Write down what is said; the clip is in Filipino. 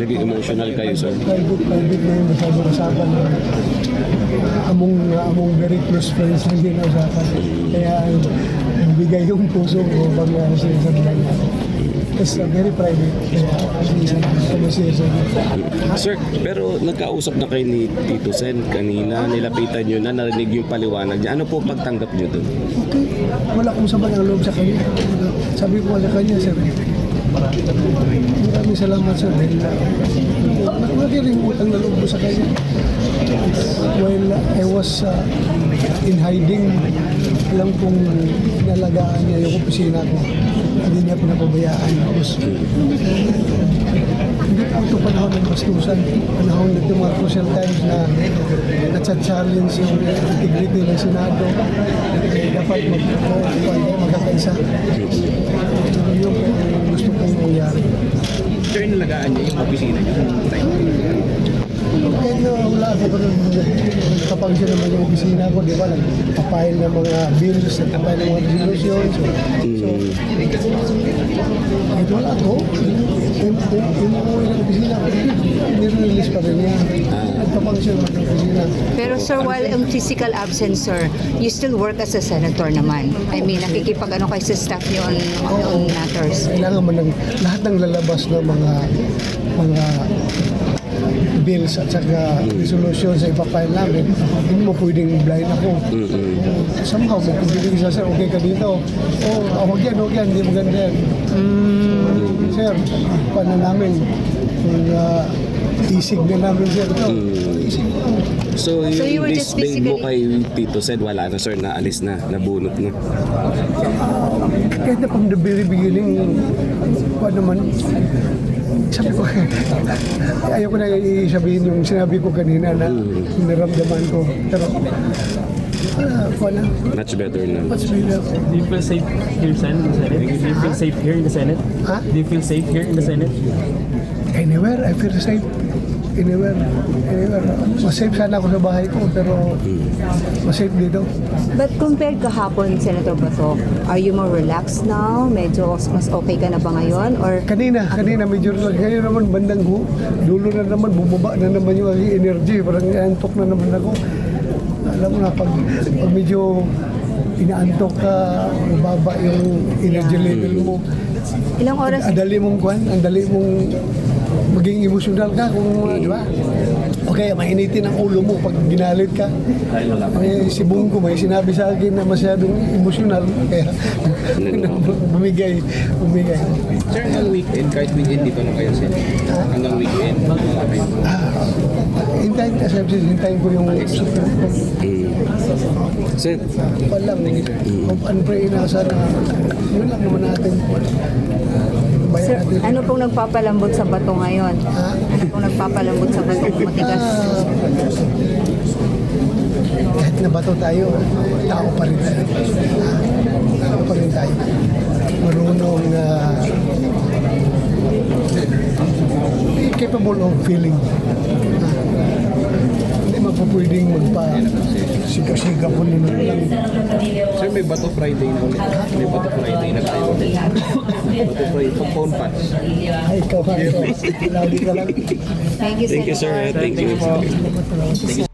naging emotional kayo, sir? Private na yung masyadong usapan. Among very close friends hindi na usapan. Kaya bigay yung puso ko pag sinasabihan niya. It's very private. Sir, pero nagkausap na kayo ni Tito Sen kanina, nilapitan nyo na, narinig yung paliwanag niya. Ano po pagtanggap nyo dun? Okay, wala akong sabay ang loob sa kanya. Sabi ko sa kanya, sir, maraming salamat, sir. Dahil wala rin utang na loob ko sa kanya. While I was in hiding, alam kong inalagaan niya yung opisina ko. Hindi niya pinapabayaan. Tapos, hindi pa ito panahon ng bastusan. Panahon ng mga crucial times na na-challenge yung integrity ng Senado. Dapat magkakaisa. Yung gusto kong mangyari. Sir, nalagaan niya yung opisina niya. Kahit na wala ako pero kapag siya naman yung opisina ko, di ba, nagpapile ng mga bills, nagpapile ng mga resolutions. So, kahit wala ako, yung opisina ko, nire-release pa rin niya. Nagpapangsyon ng opisina. Pero sir, while in physical absence, sir, you still work as a senator naman. I mean, nakikipag-ano kayo sa staff niyo on matters. Kailangan man ng lahat ng lalabas ng mga bills at saka resolution sa ipapile namin, hindi mo pwedeng blind ako. Somehow, magpipili isa, sir, okay ka dito. Huwag yan, hindi maganda yan. Sir, paano namin? Isig na namin, sir. Isig na. So you yung were just disdain mo physically- kay Tito Sen, wala na, sir, naalis na, nabunot na. Kahit na from the very beginning, naman, sabi ko, ayaw ko na isabihin yung sinabi ko kanina na naramdaman ko. Pero, wala. Much better na. What's better? Do you feel safe here, Sen, in the Senate? Do you feel safe here in the Senate? Huh? Do you feel safe here in the Senate? Anywhere, I feel safe. Anywhere. Mas safe sana ako sa bahay ko, pero mas safe dito. But compared kahapon, Senator Bato, are you more relaxed now? Medyo mas okay ka na ba ngayon? Or Kanina medyo relax. Ngayon naman, bandang dulo na naman, bumaba na naman yung aking energy. Parang inaantok na naman ako. Alam mo na, pag medyo inaantok ka, baba yung energy level mo. ilang oras? Ang dali mong maging emosyonal ka kung, di ba? Okay, mainitin ang ulo mo pag ginalit ka. Si Bungo may sinabi sa akin na masyadong emosyonal, kaya bumigay. Sir, hanggang weekend, kahit weekend, dito lang kayo, sir. Hanggang weekend. Hintayin ko yung super. Sir, Walang, hope and pray na sana. Yun lang naman natin. Sir, Bayan natin. ano pong nagpapalambot sa bato ngayon? Ano pong nagpapalambot sa bato matigas? Kahit nabato tayo, tao pa rin tayo. Tao pa rin tayo. Marunong capable of feeling. Hindi magpapwedeng magpa-siga-siga po nila lang. Sir, may Bato Friday na ulit. May Bato Friday na tayo. Bato Friday, pag-phone patch. Ay, ikaw. Lagi ka lang. Thank you, thank you, sir. Senator. Thank you.